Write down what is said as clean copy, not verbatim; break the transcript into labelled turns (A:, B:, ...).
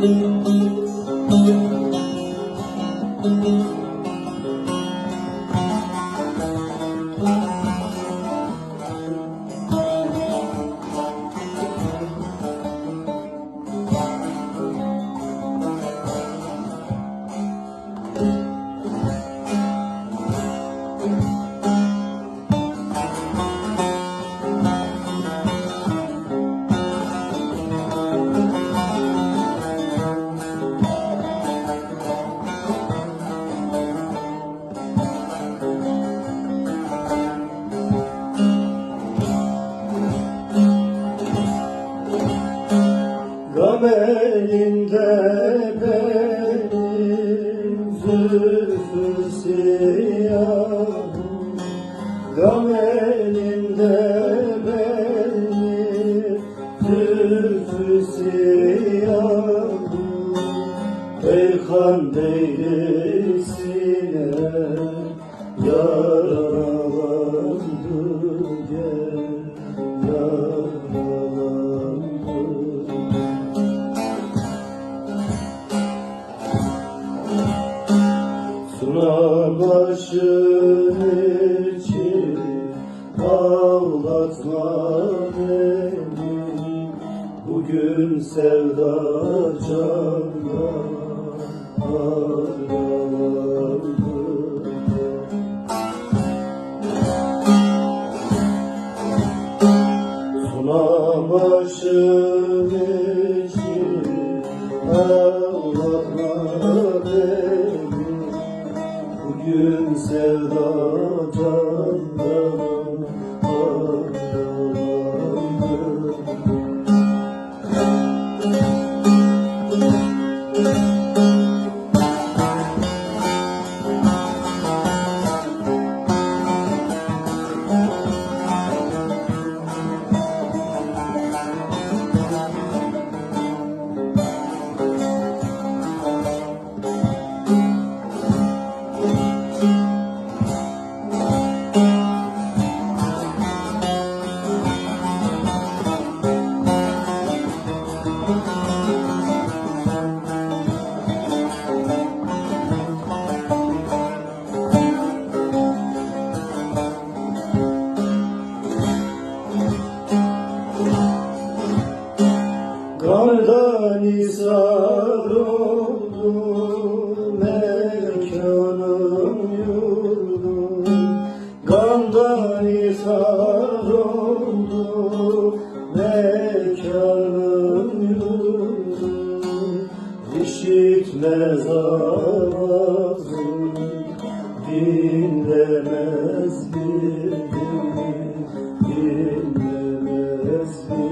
A: Gam elinde benim zülfü siyahım, gam elinde benim zülfü siyahım. Peykan Beylisine yaralandı gel, yaralandı. Suna başın için ağlatma beni, bugün sevda candan aralandı. Suna başın için ağlatma beni, bugün sevda candan aralandı. Kardan izar oldu mekanım yurdum, kandan izar oldu mekanım yurdum. İşitmez ağzım, dinlemez bir dinlemez bir.